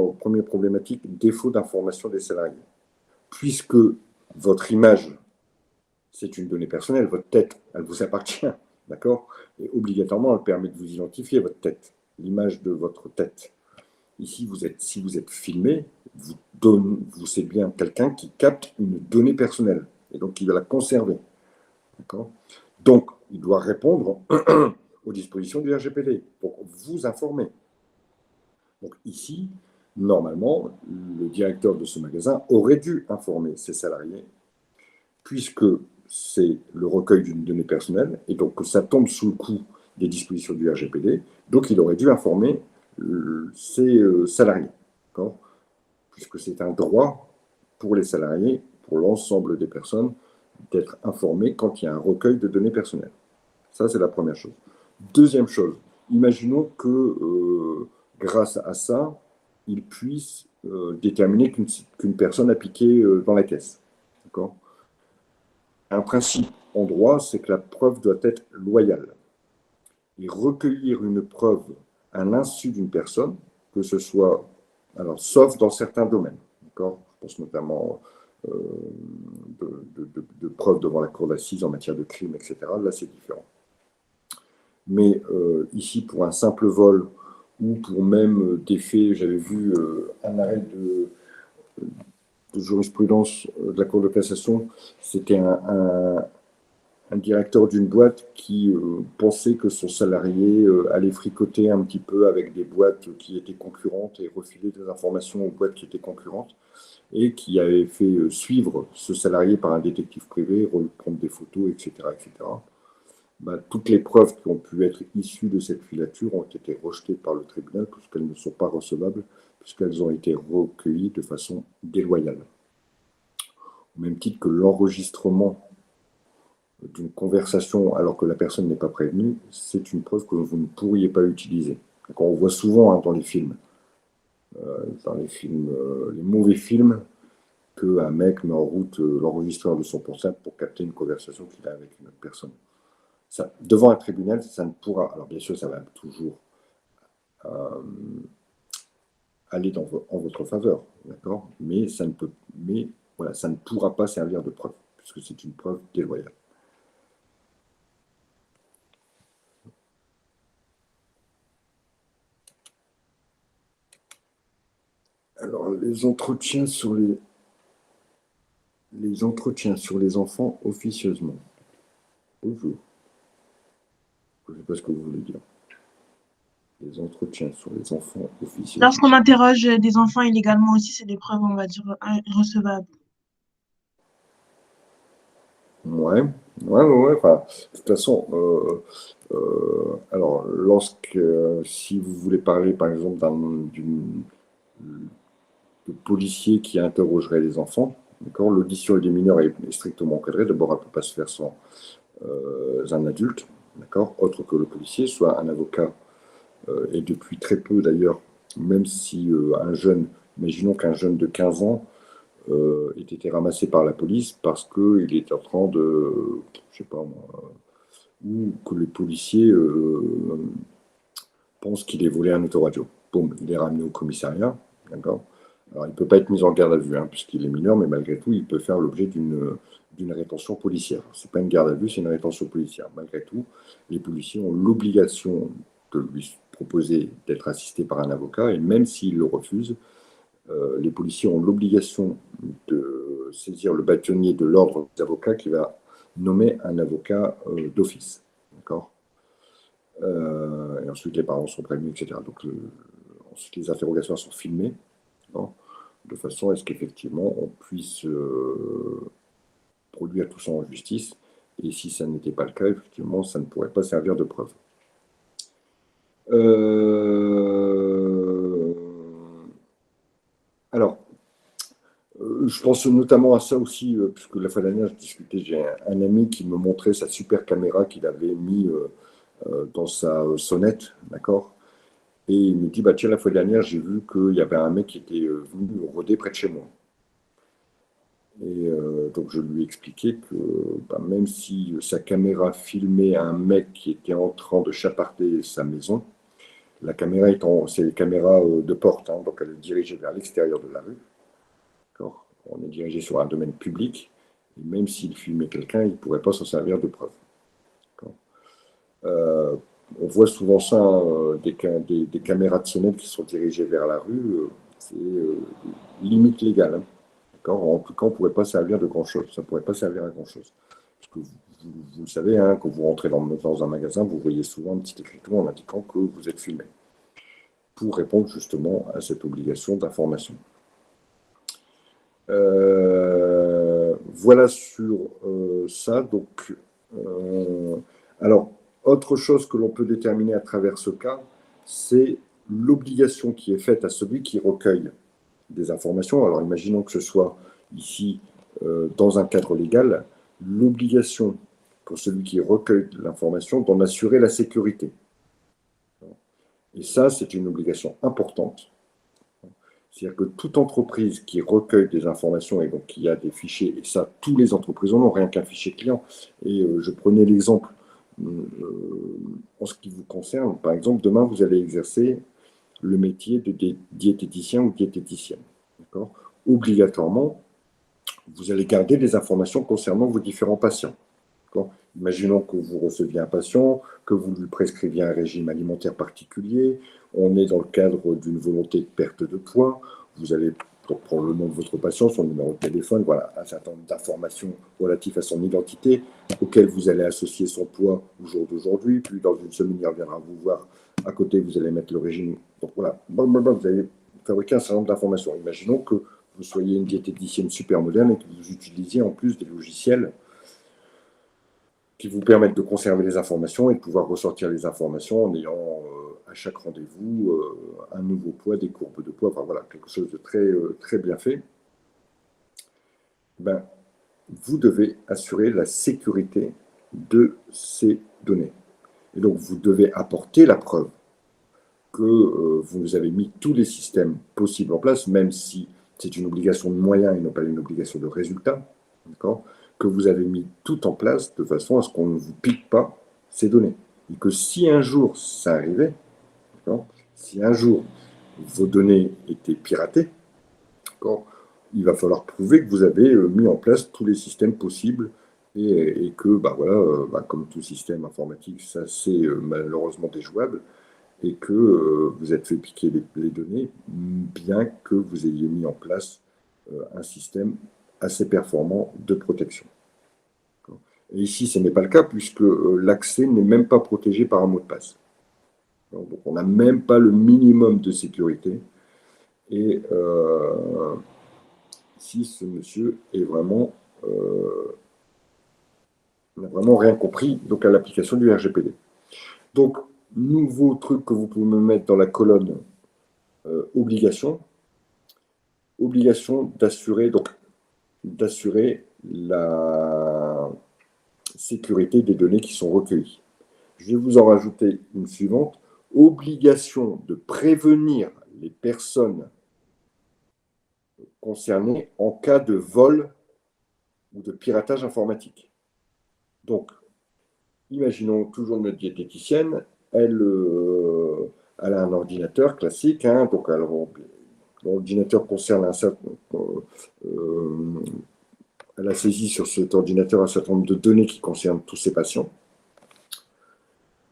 problématique, défaut d'information des salariés. Puisque votre image, c'est une donnée personnelle, votre tête, elle vous appartient, d'accord? Et obligatoirement, elle permet de vous identifier, votre tête, l'image de votre tête. Ici, si vous êtes filmé, c'est bien quelqu'un qui capte une donnée personnelle, et donc il va la conserver, d'accord? Donc, il doit répondre aux dispositions du RGPD pour vous informer. Donc ici, normalement, le directeur de ce magasin aurait dû informer ses salariés, puisque c'est le recueil d'une donnée personnelle, et donc que ça tombe sous le coup des dispositions du RGPD, donc il aurait dû informer ses salariés, puisque c'est un droit pour les salariés, pour l'ensemble des personnes, d'être informés quand il y a un recueil de données personnelles. Ça, c'est la première chose. Deuxième chose, imaginons que grâce à ça, ils puissent déterminer qu'une personne a piqué dans la caisse. D'accord ? Un principe en droit, c'est que la preuve doit être loyale. Et recueillir une preuve à l'insu d'une personne, que ce soit, alors, sauf dans certains domaines, d'accord ? Je pense notamment de preuves devant la cour d'assises en matière de crime, etc. Là, c'est différent. Mais ici, pour un simple vol ou pour même des faits, j'avais vu un arrêt de jurisprudence de la Cour de cassation, c'était un directeur d'une boîte qui pensait que son salarié allait fricoter un petit peu avec des boîtes qui étaient concurrentes et refiler des informations aux boîtes qui étaient concurrentes, et qui avait fait suivre ce salarié par un détective privé, prendre des photos, etc., etc. Bah, toutes les preuves qui ont pu être issues de cette filature ont été rejetées par le tribunal puisqu'elles ne sont pas recevables, puisqu'elles ont été recueillies de façon déloyale. Au même titre que l'enregistrement d'une conversation alors que la personne n'est pas prévenue, c'est une preuve que vous ne pourriez pas utiliser. On voit souvent dans les films, les mauvais films, qu'un mec met en route l'enregistreur de son portable pour capter une conversation qu'il a avec une autre personne. Ça, devant un tribunal, ça ne pourra. Alors bien sûr, ça va toujours aller en votre faveur, d'accord ? Mais ça ne peut, mais voilà, ça ne pourra pas servir de preuve puisque c'est une preuve déloyale. Alors les entretiens sur les enfants officieusement. Bonjour. Je ne sais pas ce que vous voulez dire. Les entretiens sur les enfants officieusement. Lorsqu'on interroge des enfants illégalement aussi, c'est des preuves, on va dire, irrecevables. Ouais. Enfin, de toute façon, alors, si vous voulez parler, par exemple, de policier qui interrogerait les enfants, d'accord, l'audition des mineurs est strictement encadrée. D'abord, elle ne peut pas se faire sans un adulte, d'accord, autre que le policier, soit un avocat, et depuis très peu d'ailleurs, même si imaginons qu'un jeune de 15 ans ait été ramassé par la police parce qu'il est en train de, je sais pas moi, ou que les policiers pensent qu'il est volé un autoradio. Boum, il est ramené au commissariat, d'accord. Alors, il ne peut pas être mis en garde à vue, puisqu'il est mineur, mais malgré tout, il peut faire l'objet d'une rétention policière. Ce n'est pas une garde à vue, c'est une rétention policière. Malgré tout, les policiers ont l'obligation de lui proposer d'être assisté par un avocat, et même s'il le refuse, les policiers ont l'obligation de saisir le bâtonnier de l'ordre des avocats qui va nommer un avocat d'office. D'accord ? Et ensuite, les parents sont prévenus, etc. Donc, ensuite, les interrogations sont filmées, de façon à ce qu'effectivement, on puisse produire tout ça en justice. Et si ça n'était pas le cas, effectivement, ça ne pourrait pas servir de preuve. Alors, je pense notamment à ça aussi, puisque la fois dernière, j'ai un ami qui me montrait sa super caméra qu'il avait mis dans sa sonnette, d'accord ? Et il me dit, bah tiens, la fois dernière, j'ai vu qu'il y avait un mec qui était venu rôder près de chez moi. Et donc, je lui ai expliqué que même si sa caméra filmait un mec qui était en train de chaparder sa maison, la caméra c'est une caméra de porte, donc elle est dirigée vers l'extérieur de la rue. D'accord ? On est dirigé sur un domaine public, et même s'il filmait quelqu'un, il ne pourrait pas s'en servir de preuve. On voit souvent ça, des caméras de sonnette qui sont dirigées vers la rue, c'est limite légal. D'accord ? En tout cas, on ne pourrait pas servir de grand-chose. Ça ne pourrait pas servir à grand-chose. Parce que vous le savez, quand vous rentrez dans un magasin, vous voyez souvent un petit écriteau en indiquant que vous êtes filmé. pour répondre justement à cette obligation d'information. Voilà sur ça. Donc, alors, autre chose que l'on peut déterminer à travers ce cas, c'est l'obligation qui est faite à celui qui recueille des informations. Alors, imaginons que ce soit ici, dans un cadre légal, l'obligation pour celui qui recueille l'information d'en assurer la sécurité. Et ça, c'est une obligation importante. C'est-à-dire que toute entreprise qui recueille des informations et donc qui a des fichiers, et ça, tous les entreprises en ont, rien qu'un fichier client. Et je prenais l'exemple en ce qui vous concerne. Par exemple, demain, vous allez exercer le métier de diététicien ou diététicienne. Obligatoirement, vous allez garder des informations concernant vos différents patients. Imaginons que vous receviez un patient, que vous lui prescriviez un régime alimentaire particulier, on est dans le cadre d'une volonté de perte de poids, vous allez prendre le nom de votre patient, son numéro de téléphone, voilà, un certain nombre d'informations relatives à son identité, auxquelles vous allez associer son poids au jour d'aujourd'hui, puis dans une semaine, il reviendra vous voir, à côté, vous allez mettre le régime, donc voilà, vous allez fabriquer un certain nombre d'informations. Imaginons que vous soyez une diététicienne super moderne et que vous utilisiez en plus des logiciels qui vous permettent de conserver les informations et de pouvoir ressortir les informations en ayant à chaque rendez-vous un nouveau poids, des courbes de poids, enfin voilà, quelque chose de très bien fait. Ben, vous devez assurer la sécurité de ces données. Et donc, vous devez apporter la preuve que vous avez mis tous les systèmes possibles en place, même si c'est une obligation de moyens et non pas une obligation de résultat, d'accord ? Que vous avez mis tout en place de façon à ce qu'on ne vous pique pas ces données. Et que si un jour ça arrivait, si un jour vos données étaient piratées, il va falloir prouver que vous avez mis en place tous les systèmes possibles et que, comme tout système informatique, ça c'est malheureusement déjouable et que vous êtes fait piquer les données, bien que vous ayez mis en place un système assez performant de protection. Et ici, ce n'est pas le cas, puisque l'accès n'est même pas protégé par un mot de passe. Donc, on n'a même pas le minimum de sécurité. Et ici, ce monsieur est vraiment, n'a vraiment rien compris donc, à l'application du RGPD. Donc, nouveau truc que vous pouvez me mettre dans la colonne obligation d'assurer la sécurité des données qui sont recueillies. Je vais vous en rajouter une suivante. Obligation de prévenir les personnes concernées en cas de vol ou de piratage informatique. Donc, imaginons toujours notre diététicienne, elle a un ordinateur classique, donc l'ordinateur concerne un certain... elle a saisi sur cet ordinateur un certain nombre de données qui concernent tous ses patients.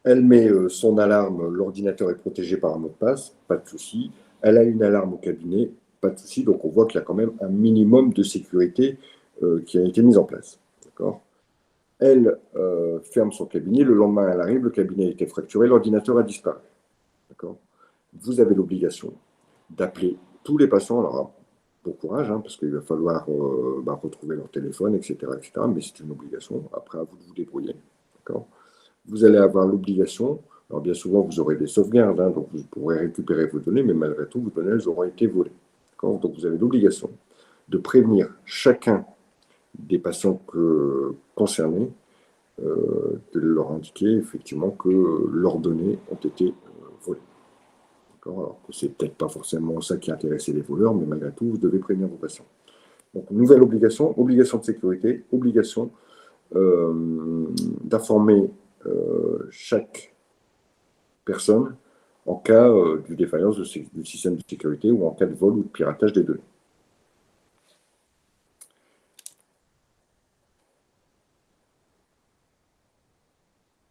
Elle met son alarme, l'ordinateur est protégé par un mot de passe, pas de souci. Elle a une alarme au cabinet, pas de souci. Donc on voit qu'il y a quand même un minimum de sécurité qui a été mise en place. D'accord ? Elle ferme son cabinet, le lendemain elle arrive, le cabinet a été fracturé, l'ordinateur a disparu. D'accord ? Vous avez l'obligation d'appeler tous les patients. Alors, bon courage, parce qu'il va falloir retrouver leur téléphone, etc., mais c'est une obligation. Après, à vous de vous débrouiller. D'accord ? Vous allez avoir l'obligation, alors bien souvent vous aurez des sauvegardes, donc vous pourrez récupérer vos données, mais malgré tout, vos données elles auront été volées. Donc vous avez l'obligation de prévenir chacun des patients concernés, de leur indiquer effectivement que leurs données ont été volées. Alors que c'est peut-être pas forcément ça qui a intéressé les voleurs, mais malgré tout, vous devez prévenir vos patients. Donc nouvelle obligation de sécurité, obligation d'informer chaque personne en cas de défaillance du système de sécurité ou en cas de vol ou de piratage des données.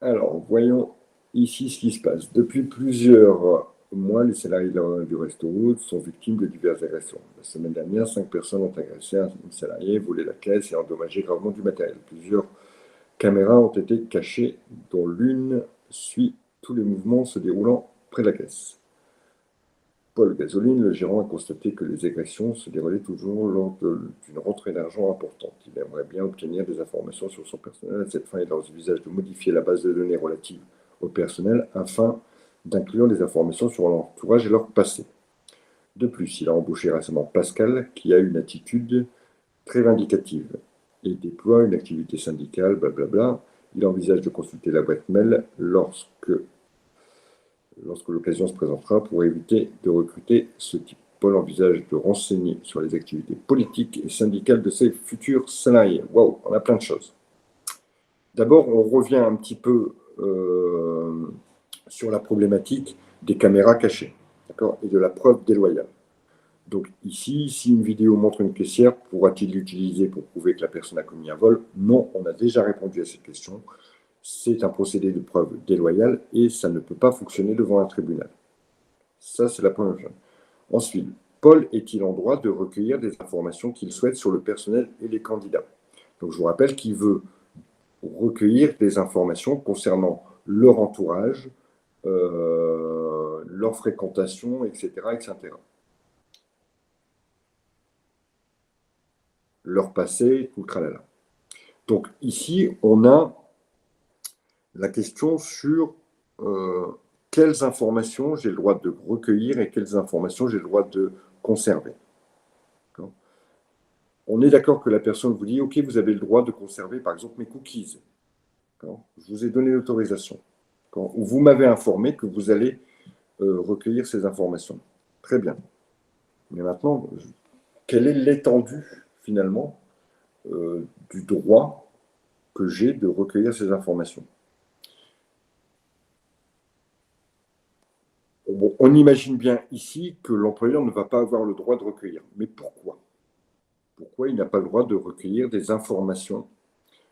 Alors, voyons ici ce qui se passe. Depuis plusieurs mois, les salariés du resto sont victimes de diverses agressions. La semaine dernière, 5 personnes ont agressé un salarié, volé la caisse et endommagé gravement du matériel. Plusieurs caméras ont été cachées, dont l'une suit tous les mouvements se déroulant près de la caisse. Paul Gasoline, le gérant, a constaté que les agressions se déroulaient toujours lors d'une rentrée d'argent importante. Il aimerait bien obtenir des informations sur son personnel. À cette fin, il envisage de modifier la base de données relative au personnel afin d'inclure des informations sur leur entourage et leur passé. De plus, il a embauché récemment Pascal, qui a une attitude très vindicative et déploie une activité syndicale, blablabla. Il envisage de consulter la boîte mail lorsque l'occasion se présentera pour éviter de recruter ce type. Paul envisage de renseigner sur les activités politiques et syndicales de ses futurs salariés. Waouh, on a plein de choses. D'abord, on revient un petit peu sur la problématique des caméras cachées, d'accord, et de la preuve déloyale. Donc ici, si une vidéo montre une caissière, pourra-t-il l'utiliser pour prouver que la personne a commis un vol? Non, on a déjà répondu à cette question. C'est un procédé de preuve déloyale et ça ne peut pas fonctionner devant un tribunal. Ça, c'est la première chose. Ensuite, Paul est-il en droit de recueillir des informations qu'il souhaite sur le personnel et les candidats? Donc, je vous rappelle qu'il veut recueillir des informations concernant leur entourage, leur fréquentation, etc., etc. Leur passé, tout le tralala. Donc, ici, on a la question sur quelles informations j'ai le droit de recueillir et quelles informations j'ai le droit de conserver. On est d'accord que la personne vous dit « Ok, vous avez le droit de conserver, par exemple, mes cookies. » Je vous ai donné l'autorisation. Ou vous m'avez informé que vous allez recueillir ces informations. Très bien. Mais maintenant, quelle est l'étendue, finalement, du droit que j'ai de recueillir ces informations? Bon, on imagine bien ici que l'employeur ne va pas avoir le droit de recueillir. Mais pourquoi? Pourquoi il n'a pas le droit de recueillir des informations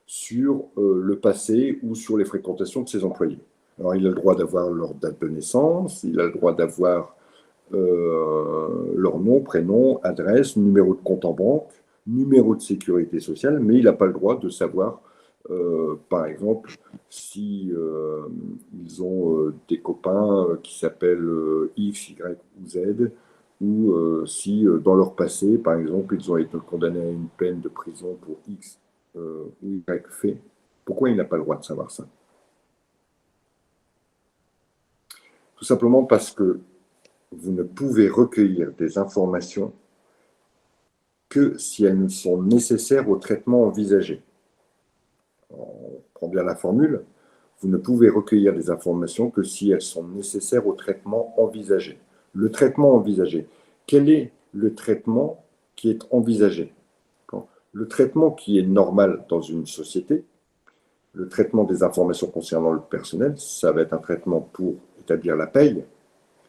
sur le passé ou sur les fréquentations de ses employés? Alors, il a le droit d'avoir leur date de naissance, il a le droit d'avoir leur nom, prénom, adresse, numéro de compte en banque, numéro de sécurité sociale, mais il n'a pas le droit de savoir, par exemple, si ils ont des copains qui s'appellent X, Y ou Z, ou si dans leur passé, par exemple, ils ont été condamnés à une peine de prison pour X ou Y fait. Pourquoi il n'a pas le droit de savoir ça? Tout simplement parce que vous ne pouvez recueillir des informations que si elles nous sont nécessaires au traitement envisagé. On prend bien la formule. Vous ne pouvez recueillir des informations que si elles sont nécessaires au traitement envisagé. Le traitement envisagé. Quel est le traitement qui est envisagé? Le traitement qui est normal dans une société, le traitement des informations concernant le personnel, ça va être un traitement pour établir la paye,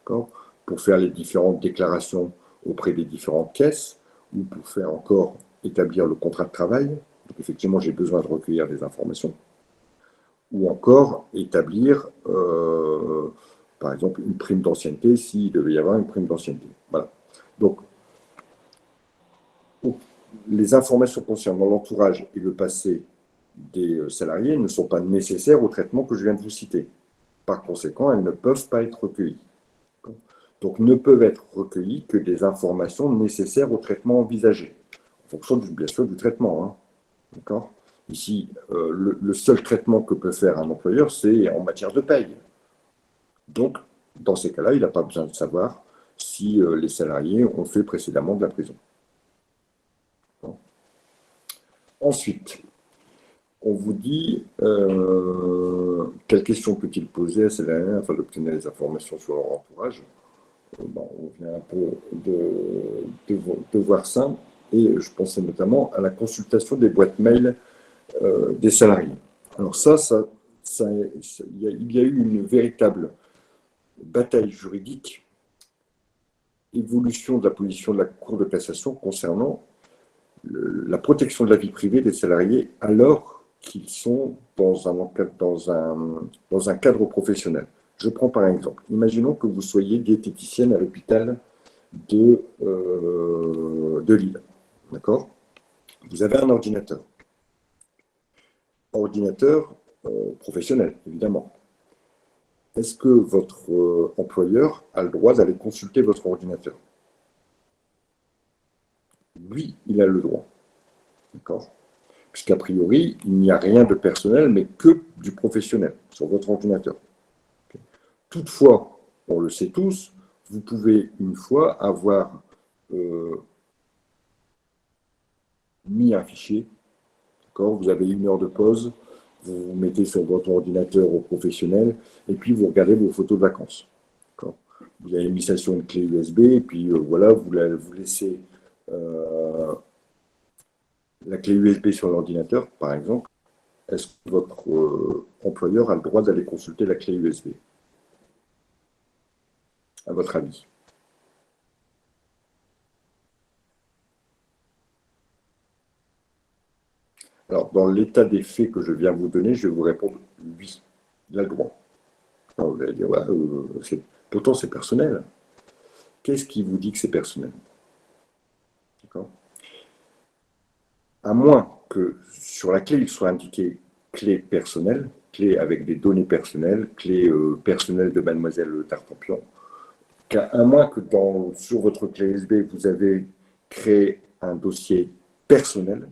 pour faire les différentes déclarations auprès des différentes caisses, ou pour faire encore établir le contrat de travail. Donc effectivement, j'ai besoin de recueillir des informations. Ou encore établir, par exemple, une prime d'ancienneté, s'il devait y avoir une prime d'ancienneté. Voilà. Donc, les informations concernant l'entourage et le passé des salariés ne sont pas nécessaires au traitement que je viens de vous citer. Par conséquent, elles ne peuvent pas être recueillies. Donc, ne peuvent être recueillies que des informations nécessaires au traitement envisagé, en fonction, bien sûr, du traitement. Hein. D'accord ? Ici, le seul traitement que peut faire un employeur, c'est en matière de paye. Donc, dans ces cas-là, il n'a pas besoin de savoir si les salariés ont fait précédemment de la prison. Bon. Ensuite, on vous dit quelles questions peut-il poser à ces salariés afin d'obtenir des informations sur leur entourage. Bon, on vient un peu de voir ça, et je pensais notamment à la consultation des boîtes mail des salariés. Alors il y a eu une véritable bataille juridique, évolution de la position de la Cour de cassation concernant la protection de la vie privée des salariés alors qu'ils sont dans un cadre professionnel. Je prends par exemple, imaginons que vous soyez diététicienne à l'hôpital de Lille. D'accord ? Vous avez un ordinateur. Ordinateur professionnel, évidemment. est-ce que votre employeur a le droit d'aller consulter votre ordinateur? Oui, il a le droit. D'accord? Puisqu'a priori, il n'y a rien de personnel, mais que du professionnel sur votre ordinateur. Toutefois, on le sait tous, vous pouvez une fois avoir mis un fichier, vous avez 1 heure de pause, vous vous mettez sur votre ordinateur au professionnel, et puis vous regardez vos photos de vacances. Vous avez mis ça sur une clé USB, et puis voilà, vous laissez la clé USB sur l'ordinateur, par exemple. Est-ce que votre employeur a le droit d'aller consulter la clé USB, à votre avis? Alors, dans l'état des faits que je viens vous donner, je vais vous répondre oui, il a le droit. Alors, vous allez dire, ouais, pourtant c'est personnel. Qu'est-ce qui vous dit que c'est personnel? D'accord? À moins que sur la clé, il soit indiqué clé personnelle, clé avec des données personnelles, clé personnelle de Mademoiselle Tartampion, à moins que sur votre clé USB, vous avez créé un dossier personnel,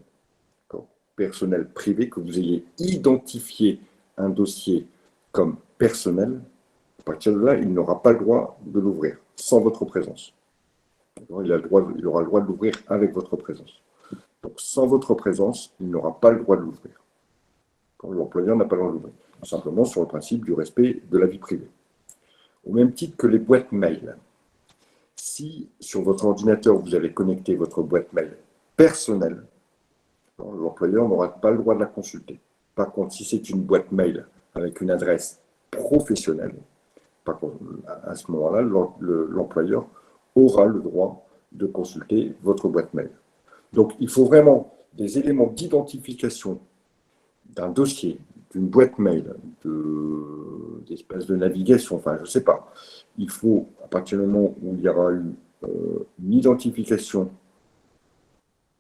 personnel privé, que vous ayez identifié un dossier comme personnel, à partir de là, il n'aura pas le droit de l'ouvrir sans votre présence. Il aura le droit de l'ouvrir avec votre présence. Donc, sans votre présence, il n'aura pas le droit de l'ouvrir. L'employeur n'a pas le droit de l'ouvrir. Simplement sur le principe du respect de la vie privée. Au même titre que les boîtes mail. Si sur votre ordinateur, vous avez connecté votre boîte mail personnelle, l'employeur n'aura pas le droit de la consulter. Par contre, si c'est une boîte mail avec une adresse professionnelle, par contre, à ce moment-là, l'employeur aura le droit de consulter votre boîte mail. Donc, il faut vraiment des éléments d'identification d'un dossier, d'une boîte mail, d'espace de navigation, enfin, je ne sais pas. Il faut, à partir du moment où il y aura eu une identification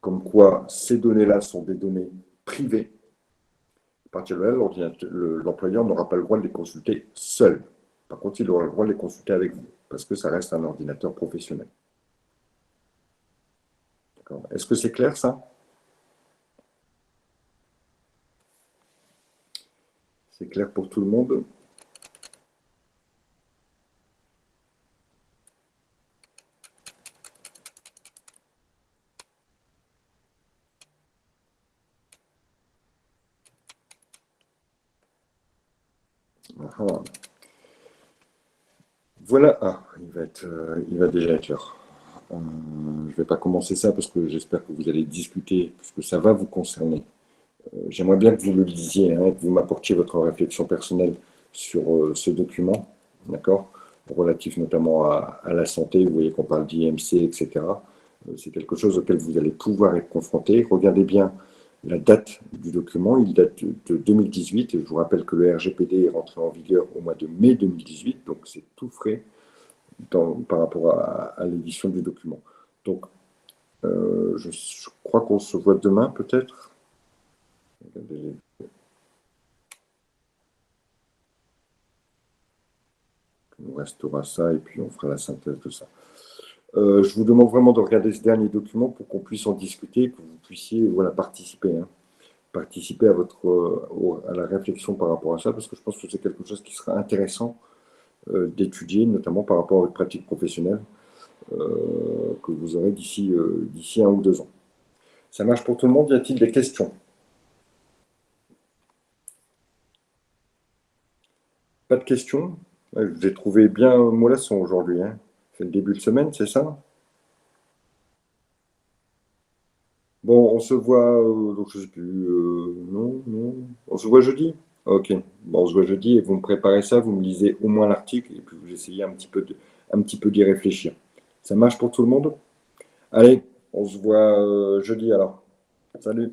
comme quoi ces données-là sont des données privées, à partir de là, l'employeur n'aura pas le droit de les consulter seul. Par contre, il aura le droit de les consulter avec vous, parce que ça reste un ordinateur professionnel. Est-ce que c'est clair, ça? C'est clair pour tout le monde? Voilà, il va déjà être l'heure. Je ne vais pas commencer ça parce que j'espère que vous allez discuter, parce que ça va vous concerner. J'aimerais bien que vous le lisiez, que vous m'apportiez votre réflexion personnelle sur ce document, d'accord, relatif notamment à la santé. Vous voyez qu'on parle d'IMC, etc. C'est quelque chose auquel vous allez pouvoir être confronté. Regardez bien la date du document, il date de 2018. Je vous rappelle que le RGPD est rentré en vigueur au mois de mai 2018, donc c'est tout frais par rapport à l'édition du document. Donc, je crois qu'on se voit demain, peut-être. Il nous restera ça et puis on fera la synthèse de ça. Je vous demande vraiment de regarder ce dernier document pour qu'on puisse en discuter, que vous puissiez participer. Participer à la réflexion par rapport à ça, parce que je pense que c'est quelque chose qui sera intéressant d'étudier, notamment par rapport à votre pratique professionnelle que vous aurez d'ici 1 ou 2 ans. Ça marche pour tout le monde? Y a-t-il des questions? Pas de questions? Je vous ai trouvé bien mollasson aujourd'hui. C'est le début de semaine, c'est ça? Bon, on se voit, donc je sais plus, non, on se voit jeudi? Ok, bon, on se voit jeudi et vous me préparez ça, vous me lisez au moins l'article et puis vous essayez un petit peu d'y réfléchir. Ça marche pour tout le monde? Allez, on se voit jeudi alors. Salut!